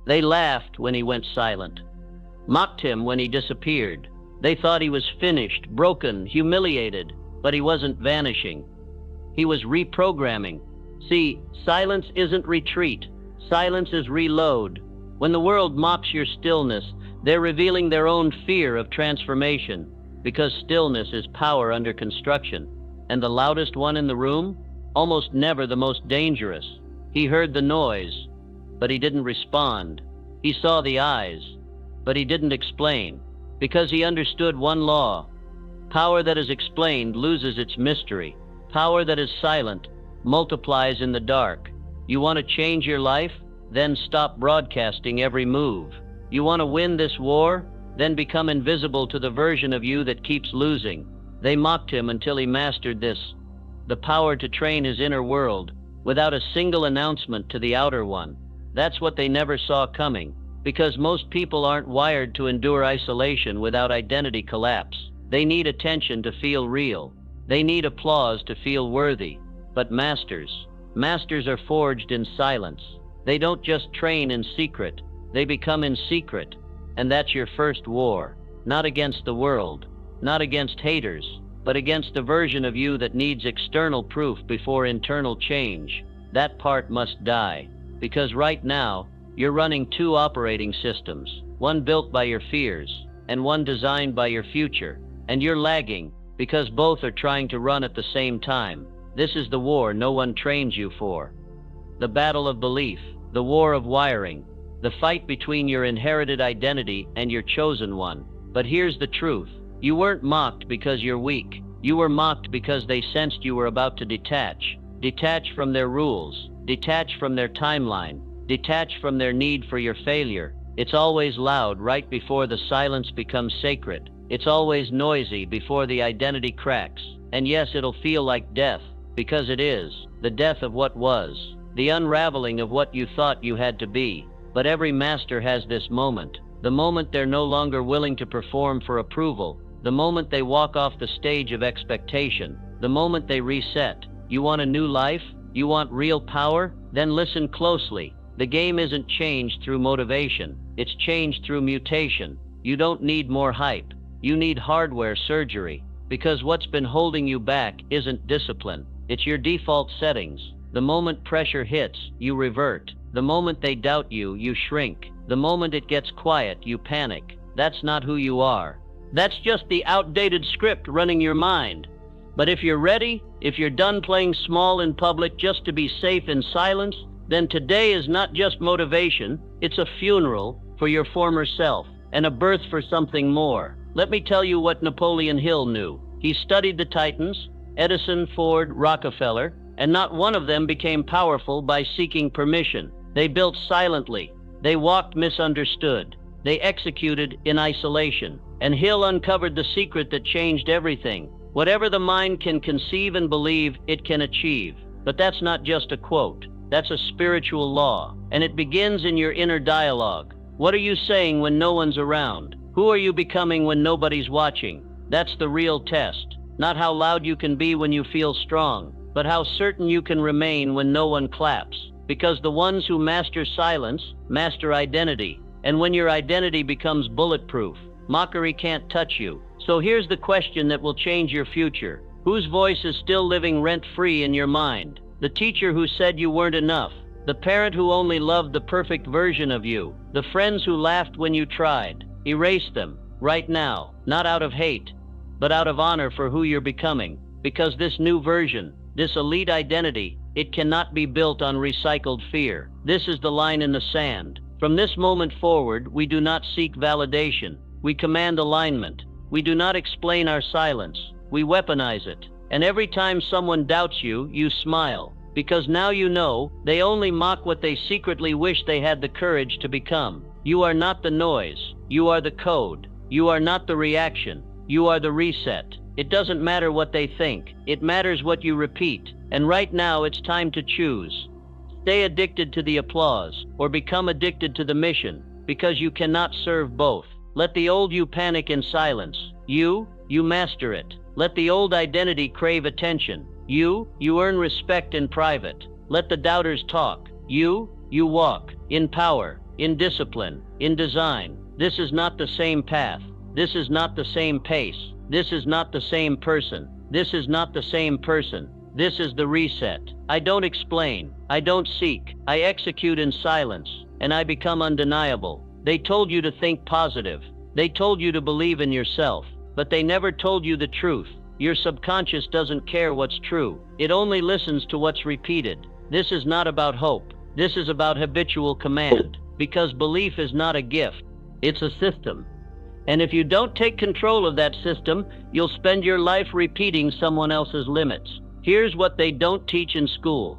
They laughed when he went silent, mocked him when he disappeared. They thought he was finished, broken, humiliated, but he wasn't vanishing. He was reprogramming. See, silence isn't retreat. Silence is reload. When the world mocks your stillness, they're revealing their own fear of transformation, because stillness is power under construction. And the loudest one in the room? Almost never the most dangerous. He heard the noise, but he didn't respond. He saw the eyes, but he didn't explain, because he understood one law. Power that is explained loses its mystery. Power that is silent multiplies in the dark. You want to change your life? Then stop broadcasting every move. You want to win this war? Then become invisible to the version of you that keeps losing. They mocked him until he mastered this, the power to train his inner world without a single announcement to the outer one. That's what they never saw coming, because most people aren't wired to endure isolation without identity collapse. They need attention to feel real. They need applause to feel worthy. But masters are forged in silence. They don't just train in secret, they become in secret. And that's your first war, not against the world, not against haters, but against the version of you that needs external proof before internal change. That part must die, because right now, you're running two operating systems, one built by your fears, and one designed by your future. And you're lagging, because both are trying to run at the same time. This is the war no one trains you for. The battle of belief, the war of wiring, the fight between your inherited identity and your chosen one. But here's the truth. You weren't mocked because you're weak. You were mocked because they sensed you were about to detach. Detach from their rules. Detach from their timeline. Detach from their need for your failure. It's always loud right before the silence becomes sacred. It's always noisy before the identity cracks. And yes, it'll feel like death, because it is. The death of what was. The unraveling of what you thought you had to be. But every master has this moment. The moment they're no longer willing to perform for approval. The moment they walk off the stage of expectation. The moment they reset. You want a new life? You want real power? Then listen closely. The game isn't changed through motivation. It's changed through mutation. You don't need more hype. You need hardware surgery. Because what's been holding you back isn't discipline. It's your default settings. The moment pressure hits, you revert. The moment they doubt you, you shrink. The moment it gets quiet, you panic. That's not who you are. That's just the outdated script running your mind. But if you're ready, if you're done playing small in public just to be safe in silence, then today is not just motivation, it's a funeral for your former self and a birth for something more. Let me tell you what Napoleon Hill knew. He studied the Titans, Edison, Ford, Rockefeller, and not one of them became powerful by seeking permission. They built silently. They walked misunderstood. They executed in isolation. And Hill uncovered the secret that changed everything. Whatever the mind can conceive and believe, it can achieve. But that's not just a quote. That's a spiritual law. And it begins in your inner dialogue. What are you saying when no one's around? Who are you becoming when nobody's watching? That's the real test. Not how loud you can be when you feel strong, but how certain you can remain when no one claps. Because the ones who master silence, master identity. And when your identity becomes bulletproof, mockery can't touch you. So here's the question that will change your future. Whose voice is still living rent-free in your mind? The teacher who said you weren't enough. The parent who only loved the perfect version of you. The friends who laughed when you tried. Erase them, right now. Not out of hate, but out of honor for who you're becoming. Because this new version, this elite identity, it cannot be built on recycled fear. This is the line in the sand. From this moment forward, we do not seek validation. We command alignment. We do not explain our silence. We weaponize it. And every time someone doubts you, you smile. Because now you know, they only mock what they secretly wish they had the courage to become. You are not the noise. You are the code. You are not the reaction. You are the reset. It doesn't matter what they think. It matters what you repeat. And right now it's time to choose. Stay addicted to the applause, or become addicted to the mission, because you cannot serve both. Let the old you panic in silence. You master it. Let the old identity crave attention. You earn respect in private. Let the doubters talk. You walk in power. in discipline, in design. This is not the same path. This is not the same pace. This is not the same person. This is not the same person. This is the reset. I don't explain. I don't seek. I execute in silence, and I become undeniable. They told you to think positive. They told you to believe in yourself, but they never told you the truth. Your subconscious doesn't care what's true. It only listens to what's repeated. This is not about hope. This is about habitual command, because belief is not a gift. It's a system. And if you don't take control of that system, you'll spend your life repeating someone else's limits. Here's what they don't teach in school.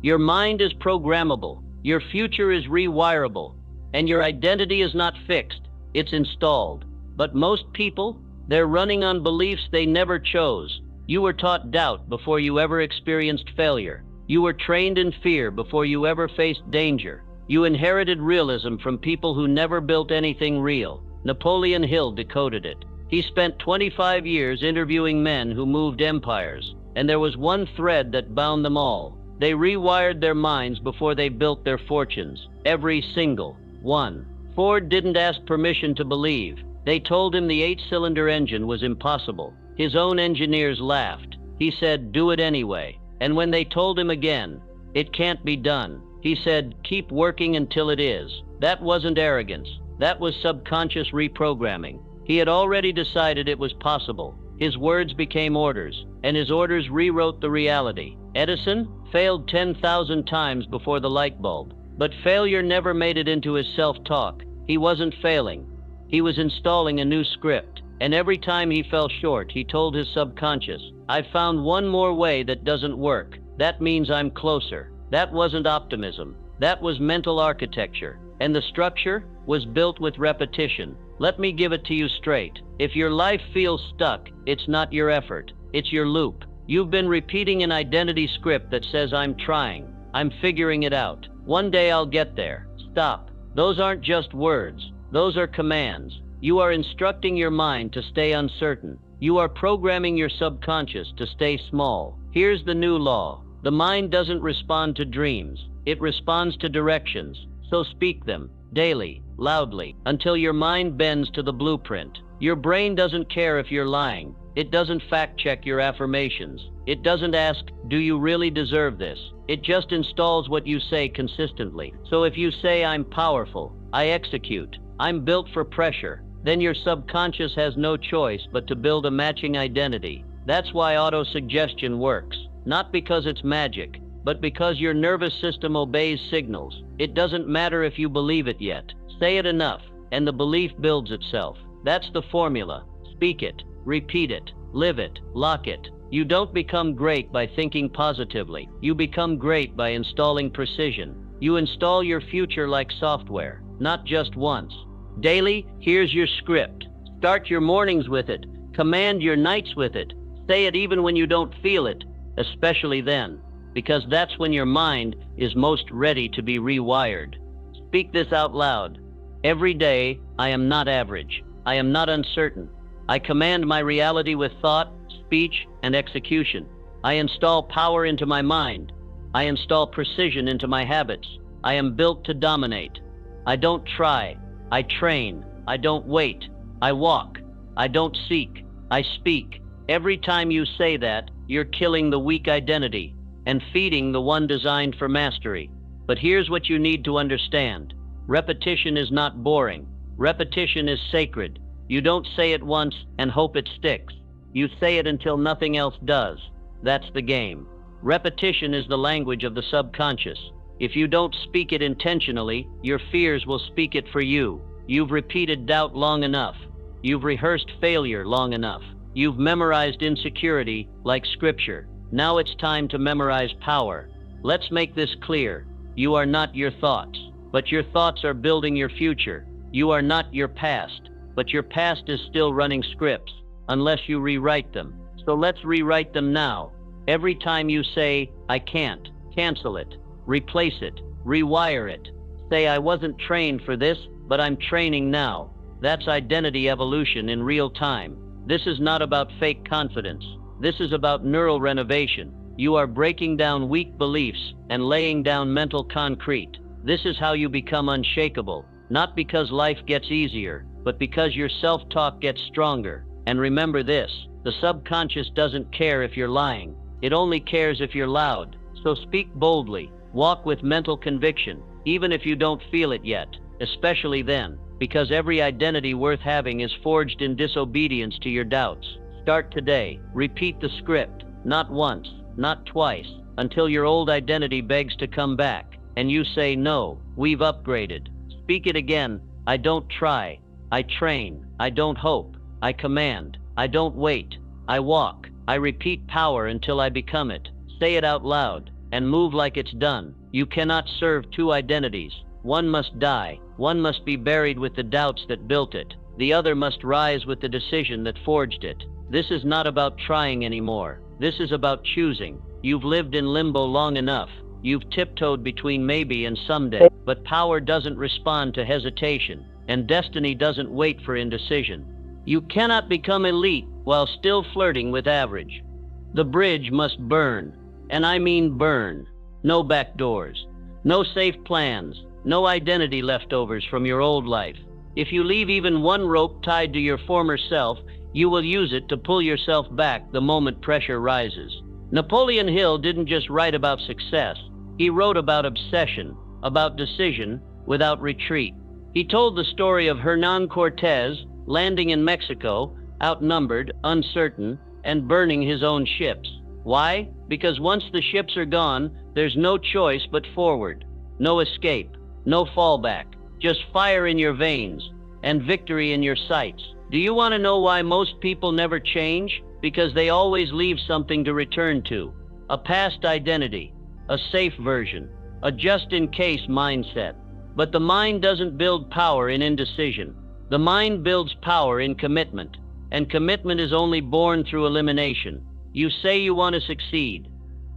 Your mind is programmable. Your future is rewirable. And your identity is not fixed. It's installed. But most people, they're running on beliefs they never chose. You were taught doubt before you ever experienced failure. You were trained in fear before you ever faced danger. You inherited realism from people who never built anything real. Napoleon Hill decoded it. He spent 25 years interviewing men who moved empires, and there was one thread that bound them all. They rewired their minds before they built their fortunes. Every single one. Ford didn't ask permission to believe. They told him the 8-cylinder engine was impossible. His own engineers laughed. He said, "Do it anyway." And when they told him again, "It can't be done," he said, "Keep working until it is." That wasn't arrogance. That was subconscious reprogramming. He had already decided it was possible. His words became orders, and his orders rewrote the reality. Edison failed 10,000 times before the light bulb, but failure never made it into his self-talk. He wasn't failing. He was installing a new script, and every time he fell short, he told his subconscious, "I've found one more way that doesn't work. That means I'm closer." That wasn't optimism. That was mental architecture, and the structure was built with repetition. Let me give it to you straight. If your life feels stuck, it's not your effort, it's your loop. You've been repeating an identity script that says, "I'm trying, I'm figuring it out. One day I'll get there." Stop. Those aren't just words. Those are commands. You are instructing your mind to stay uncertain. You are programming your subconscious to stay small. Here's the new law. The mind doesn't respond to dreams. It responds to directions. So speak them, daily, loudly, until your mind bends to the blueprint. Your brain doesn't care if you're lying. It doesn't fact-check your affirmations. It doesn't ask, "Do you really deserve this?" It just installs what you say consistently. So if you say, "I'm powerful, I execute, I'm built for pressure," then your subconscious has no choice but to build a matching identity. That's why auto-suggestion works. Not because it's magic, but because your nervous system obeys signals. It doesn't matter if you believe it yet. Say it enough, and the belief builds itself. That's the formula. Speak it, repeat it, live it, lock it. You don't become great by thinking positively. You become great by installing precision. You install your future like software, not just once. Daily, here's your script. Start your mornings with it. Command your nights with it. Say it even when you don't feel it, especially then, because that's when your mind is most ready to be rewired. Speak this out loud. Every day, I am not average. I am not uncertain. I command my reality with thought, speech, and execution. I install power into my mind. I install precision into my habits. I am built to dominate. I don't try. I train. I don't wait. I walk. I don't seek. I speak. Every time you say that, you're killing the weak identity and feeding the one designed for mastery. But here's what you need to understand. Repetition is not boring. Repetition is sacred. You don't say it once and hope it sticks. You say it until nothing else does. That's the game. Repetition is the language of the subconscious. If you don't speak it intentionally, your fears will speak it for you. You've repeated doubt long enough. You've rehearsed failure long enough. You've memorized insecurity like scripture. Now it's time to memorize power. Let's make this clear. You are not your thoughts, but your thoughts are building your future. You are not your past, but your past is still running scripts, unless you rewrite them. So let's rewrite them now. Every time you say, "I can't," cancel it, replace it, rewire it. Say, "I wasn't trained for this, but I'm training now." That's identity evolution in real time. This is not about fake confidence. This is about neural renovation. You are breaking down weak beliefs and laying down mental concrete. This is how you become unshakable, not because life gets easier, but because your self-talk gets stronger. And remember this, the subconscious doesn't care if you're lying. It only cares if you're loud. So speak boldly, walk with mental conviction, even if you don't feel it yet, especially then, because every identity worth having is forged in disobedience to your doubts. Start today. Repeat the script, not once, not twice, until your old identity begs to come back, and you say, no, we've upgraded. Speak it again. I don't try. I train. I don't hope. I command. I don't wait. I walk. I repeat power until I become it. Say it out loud, and move like it's done. You cannot serve two identities. One must die. One must be buried with the doubts that built it. The other must rise with the decision that forged it. This is not about trying anymore. This is about choosing. You've lived in limbo long enough. You've tiptoed between maybe and someday. But power doesn't respond to hesitation, and destiny doesn't wait for indecision. You cannot become elite while still flirting with average. The bridge must burn, and I mean burn. No back doors, no safe plans, no identity leftovers from your old life. If you leave even one rope tied to your former self, you will use it to pull yourself back the moment pressure rises. Napoleon Hill didn't just write about success. He wrote about obsession, about decision without retreat. He told the story of Hernán Cortés landing in Mexico, outnumbered, uncertain, and burning his own ships. Why? Because once the ships are gone, there's no choice but forward. No escape, no fallback, just fire in your veins and victory in your sights. Do you want to know why most people never change? Because they always leave something to return to. A past identity, a safe version, a just-in-case mindset. But the mind doesn't build power in indecision. The mind builds power in commitment, and commitment is only born through elimination. You say you want to succeed.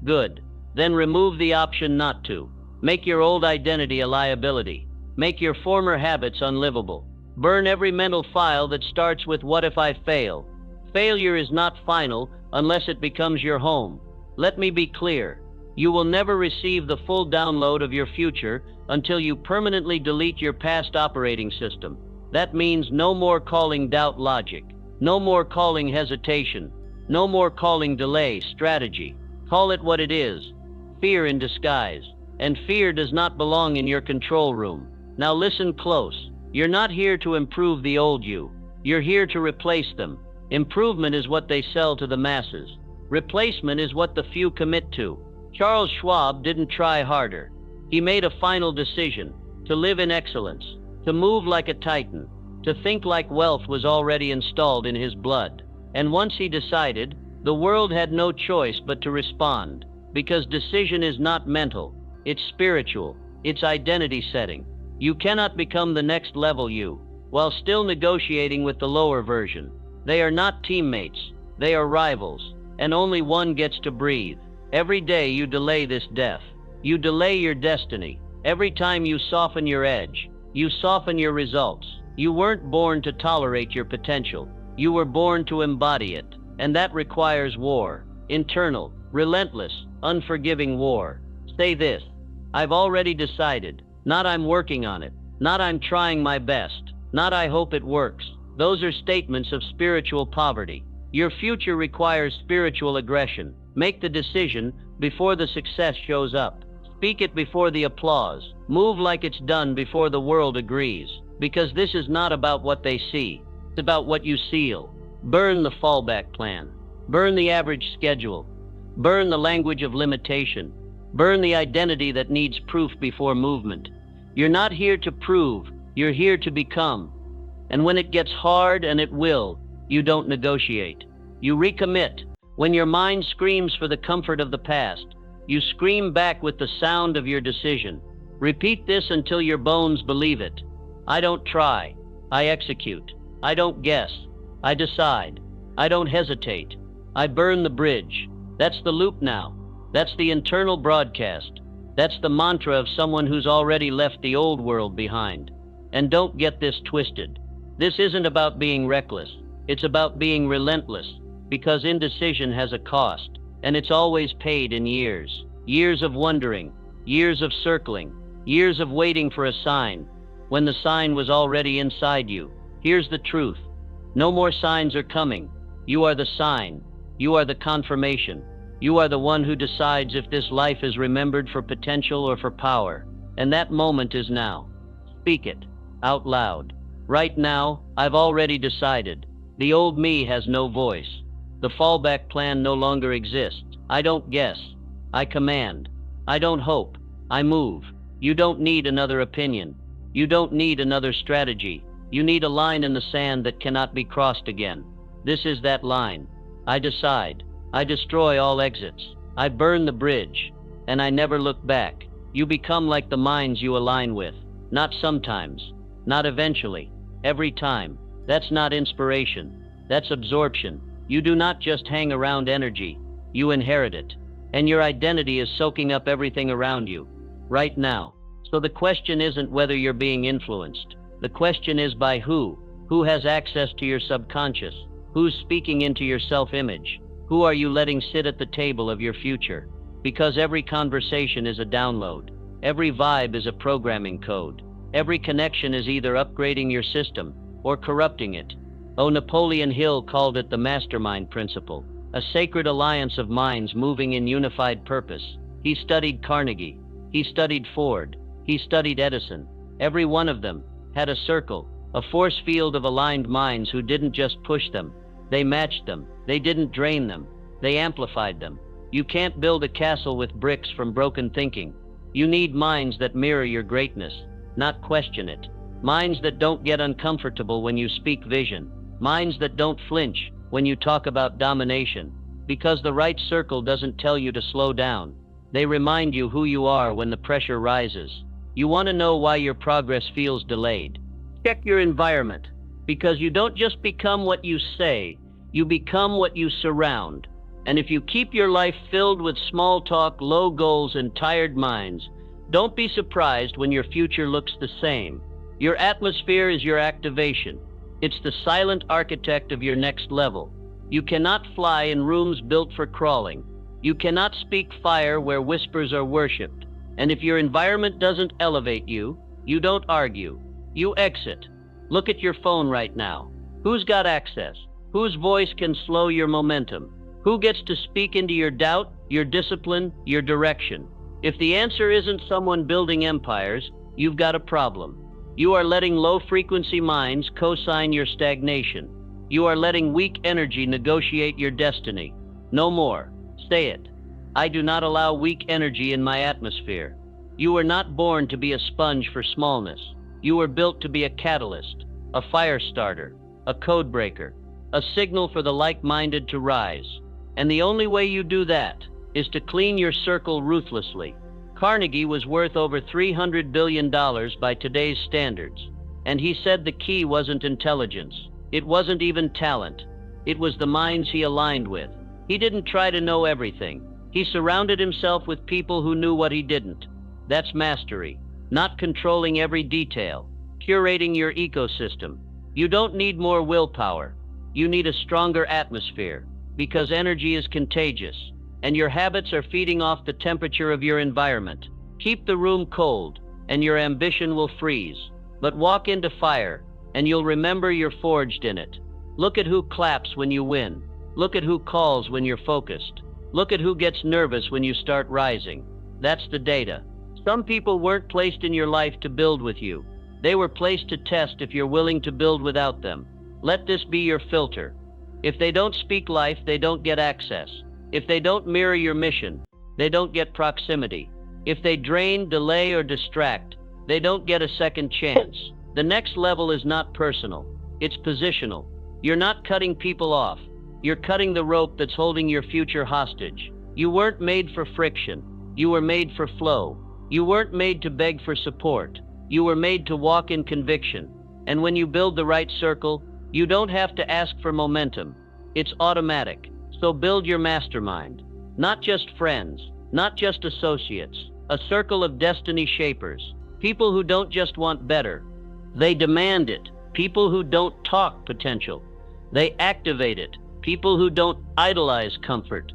Good. Then remove the option not to. Make your old identity a liability. Make your former habits unlivable. Burn every mental file that starts with "what if I fail?" Failure is not final unless it becomes your home. Let me be clear. You will never receive the full download of your future until you permanently delete your past operating system. That means no more calling doubt logic. No more calling hesitation. No more calling delay strategy. Call it what it is. Fear in disguise. And fear does not belong in your control room. Now listen close. You're not here to improve the old you. You're here to replace them. Improvement is what they sell to the masses. Replacement is what the few commit to. Charles Schwab didn't try harder. He made a final decision to live in excellence, to move like a titan, to think like wealth was already installed in his blood. And once he decided, the world had no choice but to respond, because decision is not mental, it's spiritual, it's identity setting. You cannot become the next level you, while still negotiating with the lower version. They are not teammates, they are rivals, and only one gets to breathe. Every day you delay this death. You delay your destiny. Every time you soften your edge, you soften your results. You weren't born to tolerate your potential. You were born to embody it, and that requires war. Internal, relentless, unforgiving war. Say this: I've already decided. Not I'm working on it. Not I'm trying my best. Not I hope it works. Those are statements of spiritual poverty. Your future requires spiritual aggression. Make the decision before the success shows up. Speak it before the applause. Move like it's done before the world agrees. Because this is not about what they see. It's about what you seal. Burn the fallback plan. Burn the average schedule. Burn the language of limitation. Burn the identity that needs proof before movement. You're not here to prove. You're here to become. And when it gets hard, and it will, you don't negotiate. You recommit. When your mind screams for the comfort of the past, you scream back with the sound of your decision. Repeat this until your bones believe it. I don't try. I execute. I don't guess. I decide. I don't hesitate. I burn the bridge. That's the loop now. That's the internal broadcast. That's the mantra of someone who's already left the old world behind. And don't get this twisted. This isn't about being reckless. It's about being relentless. Because indecision has a cost, and it's always paid in years. Years of wondering, years of circling, Years of waiting for a sign, when the sign was already inside you. Here's the truth. No more signs are coming. You are the sign. You are the confirmation. You are the one who decides if this life is remembered for potential or for power. And that moment is now. Speak it, out loud. Right now, I've already decided. The old me has no voice. The fallback plan no longer exists. I don't guess. I command. I don't hope. I move. You don't need another opinion. You don't need another strategy. You need a line in the sand that cannot be crossed again. This is that line. I decide. I destroy all exits. I burn the bridge. And I never look back. You become like the minds you align with. Not sometimes. Not eventually. Every time. That's not inspiration. That's absorption. You do not just hang around energy. You inherit it. And your identity is soaking up everything around you. Right now. So the question isn't whether you're being influenced. The question is by who? Who has access to your subconscious? Who's speaking into your self-image? Who are you letting sit at the table of your future? Because every conversation is a download. Every vibe is a programming code. Every connection is either upgrading your system or corrupting it. Oh, Napoleon Hill called it the mastermind principle, a sacred alliance of minds moving in unified purpose. He studied Carnegie. He studied Ford. He studied Edison. Every one of them had a circle, a force field of aligned minds who didn't just push them. They matched them. They didn't drain them. They amplified them. You can't build a castle with bricks from broken thinking. You need minds that mirror your greatness, not question it. Minds that don't get uncomfortable when you speak vision. Minds that don't flinch when you talk about domination. Because the right circle doesn't tell you to slow down. They remind you who you are when the pressure rises. You want to know why your progress feels delayed? Check your environment. Because you don't just become what you say, you become what you surround. And if you keep your life filled with small talk, low goals, and tired minds, don't be surprised when your future looks the same. Your atmosphere is your activation. It's the silent architect of your next level. You cannot fly in rooms built for crawling. You cannot speak fire where whispers are worshipped. And if your environment doesn't elevate you, you don't argue. You exit. Look at your phone right now. Who's got access? Whose voice can slow your momentum? Who gets to speak into your doubt, your discipline, your direction? If the answer isn't someone building empires, you've got a problem. You are letting low-frequency minds co-sign your stagnation. You are letting weak energy negotiate your destiny. No more. Say it. I do not allow weak energy in my atmosphere. You were not born to be a sponge for smallness. You were built to be a catalyst, a fire starter, a code breaker, a signal for the like-minded to rise. And the only way you do that is to clean your circle ruthlessly. Carnegie was worth over $300 billion by today's standards. And he said the key wasn't intelligence. It wasn't even talent. It was the minds he aligned with. He didn't try to know everything. He surrounded himself with people who knew what he didn't. That's mastery. Not controlling every detail. Curating your ecosystem. You don't need more willpower. You need a stronger atmosphere. Because energy is contagious. And your habits are feeding off the temperature of your environment. Keep the room cold, and your ambition will freeze. But walk into fire, and you'll remember you're forged in it. Look at who claps when you win. Look at who calls when you're focused. Look at who gets nervous when you start rising. That's the data. Some people weren't placed in your life to build with you. They were placed to test if you're willing to build without them. Let this be your filter. If they don't speak life, they don't get access. If they don't mirror your mission, they don't get proximity. If they drain, delay, or distract, they don't get a second chance. The next level is not personal. It's positional. You're not cutting people off. You're cutting the rope that's holding your future hostage. You weren't made for friction. You were made for flow. You weren't made to beg for support. You were made to walk in conviction. And when you build the right circle, you don't have to ask for momentum. It's automatic. So build your mastermind. Not just friends, not just associates. A circle of destiny shapers. People who don't just want better. They demand it. People who don't talk potential. They activate it. People who don't idolize comfort.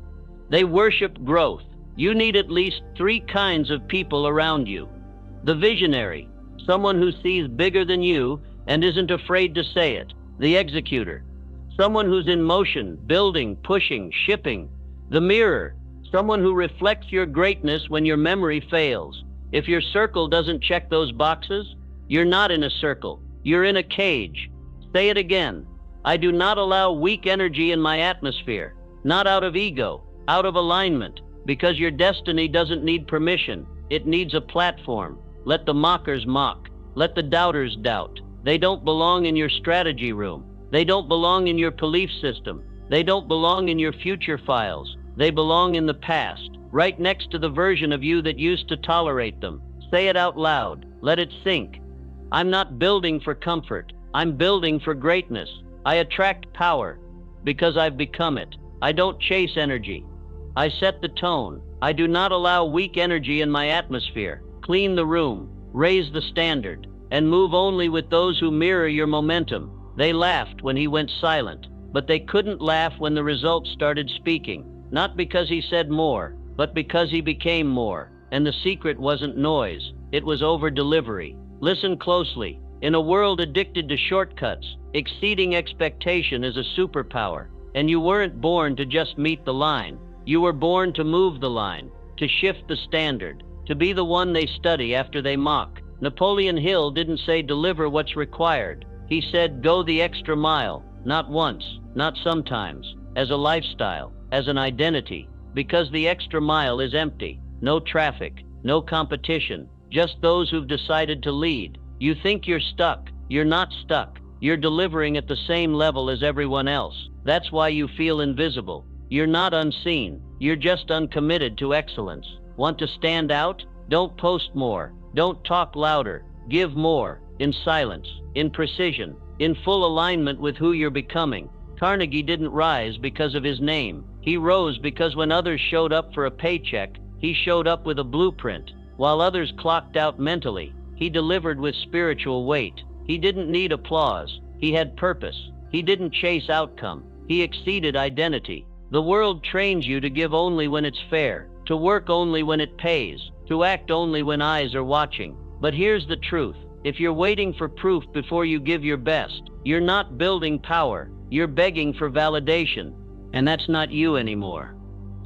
They worship growth. You need at least 3 kinds of people around you. The visionary, someone who sees bigger than you and isn't afraid to say it. The executor, someone who's in motion, building, pushing, shipping. The mirror, someone who reflects your greatness when your memory fails. If your circle doesn't check those boxes, you're not in a circle. You're in a cage. Say it again. I do not allow weak energy in my atmosphere, not out of ego, out of alignment, because your destiny doesn't need permission. It needs a platform. Let the mockers mock. Let the doubters doubt. They don't belong in your strategy room. They don't belong in your belief system. They don't belong in your future files. They belong in the past, right next to the version of you that used to tolerate them. Say it out loud. Let it sink. I'm not building for comfort. I'm building for greatness. I attract power because I've become it. I don't chase energy. I set the tone. I do not allow weak energy in my atmosphere. Clean the room, raise the standard, and move only with those who mirror your momentum. They laughed when he went silent, but they couldn't laugh when the results started speaking. Not because he said more, but because he became more. And the secret wasn't noise. It was over-delivery. Listen closely. In a world addicted to shortcuts, exceeding expectation is a superpower. And you weren't born to just meet the line. You were born to move the line, to shift the standard, to be the one they study after they mock. Napoleon Hill didn't say deliver what's required. He said go the extra mile, not once, not sometimes, as a lifestyle, as an identity, because the extra mile is empty. No traffic, no competition, just those who've decided to lead. You think you're stuck. You're not stuck. You're delivering at the same level as everyone else. That's why you feel invisible. You're not unseen. You're just uncommitted to excellence. Want to stand out? Don't post more. Don't talk louder. Give more. In silence. In precision. In full alignment with who you're becoming. Carnegie didn't rise because of his name. He rose because when others showed up for a paycheck, he showed up with a blueprint. While others clocked out mentally, he delivered with spiritual weight. He didn't need applause. He had purpose. He didn't chase outcome. He exceeded identity. The world trains you to give only when it's fair, to work only when it pays, to act only when eyes are watching. But here's the truth. If you're waiting for proof before you give your best, you're not building power. You're begging for validation. And that's not you anymore.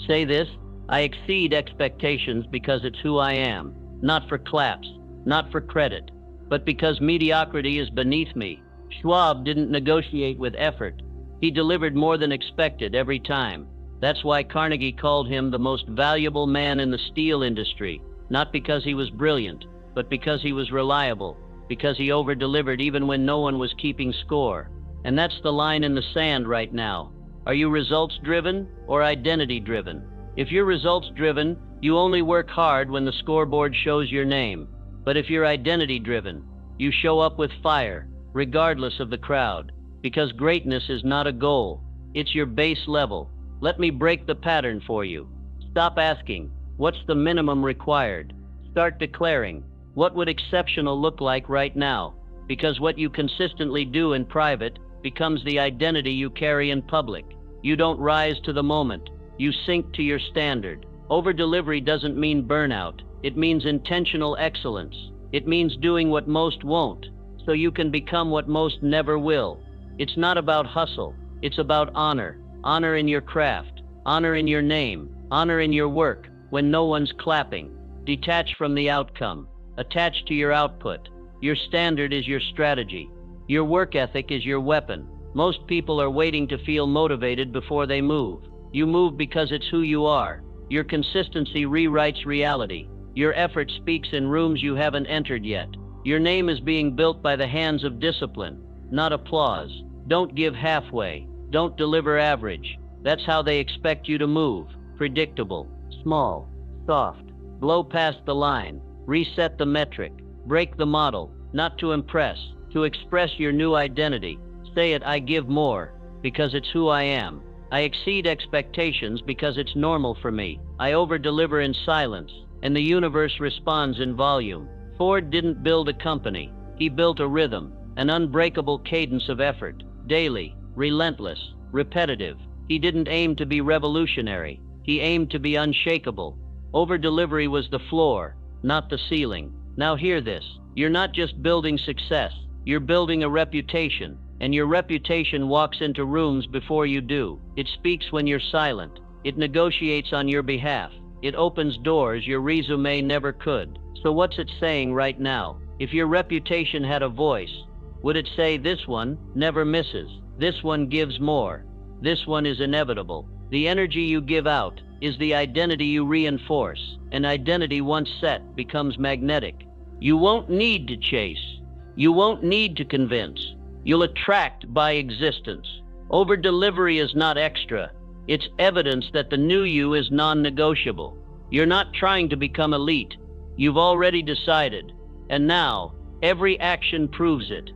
Say this: I exceed expectations because it's who I am. Not for claps, not for credit, but because mediocrity is beneath me. Schwab didn't negotiate with effort. He delivered more than expected every time. That's why Carnegie called him the most valuable man in the steel industry. Not because he was brilliant, but because he was reliable. Because he over-delivered even when no one was keeping score. And that's the line in the sand right now. Are you results-driven or identity-driven? If you're results-driven, you only work hard when the scoreboard shows your name. But if you're identity-driven, you show up with fire, regardless of the crowd. Because greatness is not a goal. It's your base level. Let me break the pattern for you. Stop asking, what's the minimum required? Start declaring, what would exceptional look like right now? Because what you consistently do in private becomes the identity you carry in public. You don't rise to the moment. You sink to your standard. Over-delivery doesn't mean burnout. It means intentional excellence. It means doing what most won't, so you can become what most never will. It's not about hustle. It's about honor. Honor in your craft. Honor in your name. Honor in your work when no one's clapping. Detach from the outcome. Attach to your output. Your standard is your strategy. Your work ethic is your weapon. Most people are waiting to feel motivated before they move. You move because it's who you are. Your consistency rewrites reality. Your effort speaks in rooms you haven't entered yet. Your name is being built by the hands of discipline, not applause. Don't give halfway. Don't deliver average. That's how they expect you to move. Predictable, small, soft. Blow past the line. Reset the metric. Break the model. Not to impress, to express your new identity. Say it: I give more, because it's who I am. I exceed expectations because it's normal for me. I over-deliver in silence, and the universe responds in volume. Ford didn't build a company. He built a rhythm, an unbreakable cadence of effort. Daily, relentless, repetitive. He didn't aim to be revolutionary. He aimed to be unshakable. Over-delivery was the floor, not the ceiling. Now hear this. You're not just building success, you're building a reputation. And your reputation walks into rooms before you do. It speaks when you're silent. It negotiates on your behalf. It opens doors your resume never could. So what's it saying right now? If your reputation had a voice, would it say, this one never misses, this one gives more, this one is inevitable? The energy you give out is the identity you reinforce. An identity once set becomes magnetic. You won't need to chase. You won't need to convince. You'll attract by existence. Over-delivery is not extra. It's evidence that the new you is non-negotiable. You're not trying to become elite. You've already decided. And now, every action proves it.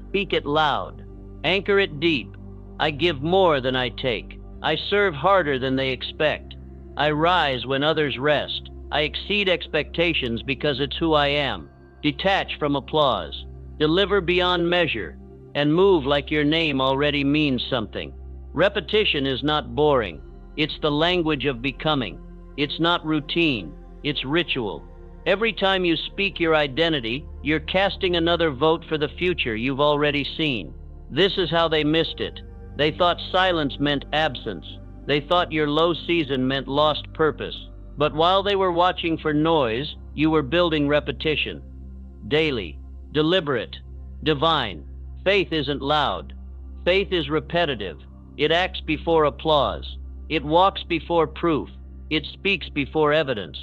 Speak it loud. Anchor it deep. I give more than I take. I serve harder than they expect. I rise when others rest. I exceed expectations because it's who I am. Detach from applause. Deliver beyond measure. And move like your name already means something. Repetition is not boring. It's the language of becoming. It's not routine. It's ritual. Every time you speak your identity, you're casting another vote for the future you've already seen. This is how they missed it. They thought silence meant absence. They thought your low season meant lost purpose. But while they were watching for noise, you were building repetition. Daily, deliberate, divine. Faith isn't loud. Faith is repetitive. It acts before applause. It walks before proof. It speaks before evidence.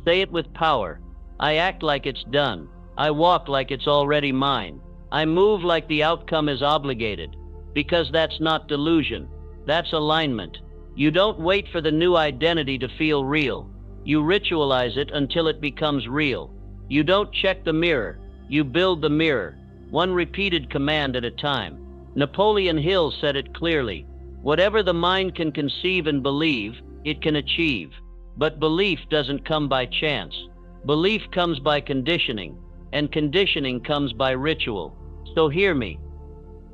Say it with power. I act like it's done. I walk like it's already mine. I move like the outcome is obligated. Because that's not delusion. That's alignment. You don't wait for the new identity to feel real. You ritualize it until it becomes real. You don't check the mirror. You build the mirror. One repeated command at a time. Napoleon Hill said it clearly. Whatever the mind can conceive and believe, it can achieve. But belief doesn't come by chance. Belief comes by conditioning, and conditioning comes by ritual. So hear me.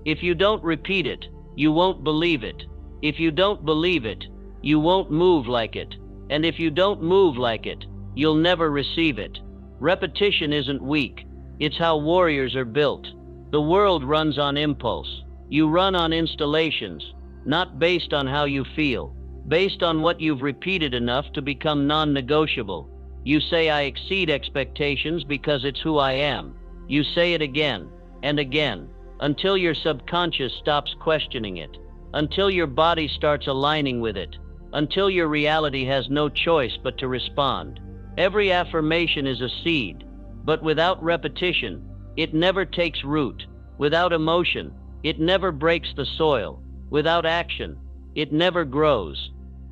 If you don't repeat it, you won't believe it. If you don't believe it, you won't move like it. And if you don't move like it, you'll never receive it. Repetition isn't weak. It's how warriors are built. The world runs on impulse. You run on installations, not based on how you feel, based on what you've repeated enough to become non-negotiable. You say, I exceed expectations because it's who I am. You say it again and again, until your subconscious stops questioning it, until your body starts aligning with it, until your reality has no choice but to respond. Every affirmation is a seed. But without repetition, it never takes root. Without emotion, it never breaks the soil. Without action, it never grows.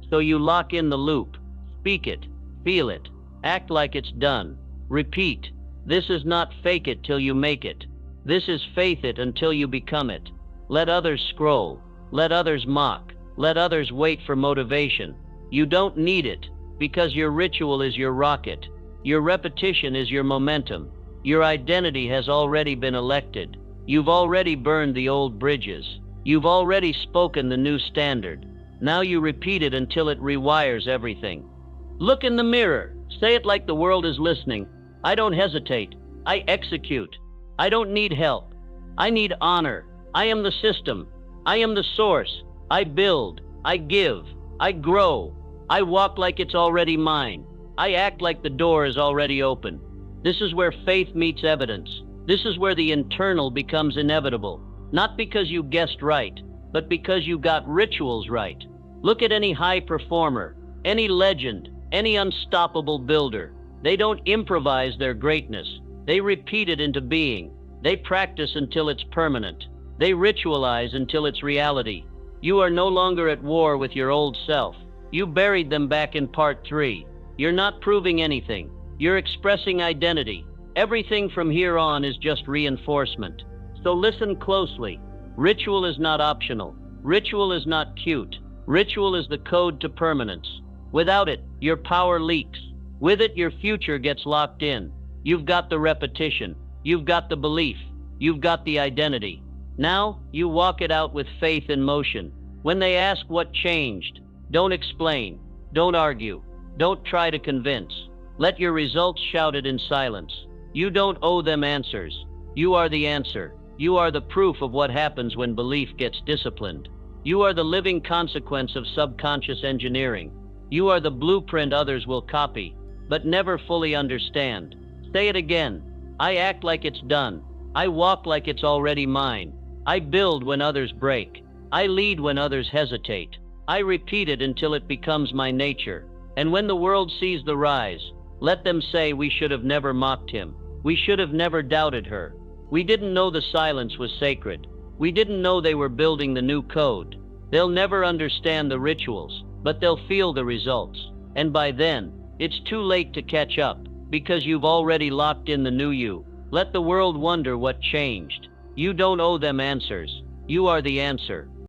So you lock in the loop. Speak it, feel it, act like it's done. Repeat. This is not fake it till you make it. This is faith it until you become it. Let others scroll. Let others mock. Let others wait for motivation. You don't need it, because your ritual is your rocket. Your repetition is your momentum. Your identity has already been elected. You've already burned the old bridges. You've already spoken the new standard. Now you repeat it until it rewires everything. Look in the mirror. Say it like the world is listening. I don't hesitate. I execute. I don't need help. I need honor. I am the system. I am the source. I build. I give. I grow. I walk like it's already mine. I act like the door is already open. This is where faith meets evidence. This is where the internal becomes inevitable. Not because you guessed right, but because you got rituals right. Look at any high performer, any legend, any unstoppable builder. They don't improvise their greatness. They repeat it into being. They practice until it's permanent. They ritualize until it's reality. You are no longer at war with your old self. You buried them back in part 3. You're not proving anything. You're expressing identity. Everything from here on is just reinforcement. So listen closely. Ritual is not optional. Ritual is not cute. Ritual is the code to permanence. Without it, your power leaks. With it, your future gets locked in. You've got the repetition. You've got the belief. You've got the identity. Now, you walk it out with faith in motion. When they ask what changed, don't explain. Don't argue. Don't try to convince. Let your results shout it in silence. You don't owe them answers. You are the answer. You are the proof of what happens when belief gets disciplined. You are the living consequence of subconscious engineering. You are the blueprint others will copy, but never fully understand. Say it again. I act like it's done. I walk like it's already mine. I build when others break. I lead when others hesitate. I repeat it until it becomes my nature. And when the world sees the rise, let them say we should have never mocked him. We should have never doubted her. We didn't know the silence was sacred. We didn't know they were building the new code. They'll never understand the rituals, but they'll feel the results. And by then, it's too late to catch up, because you've already locked in the new you. Let the world wonder what changed. You don't owe them answers. You are the answer.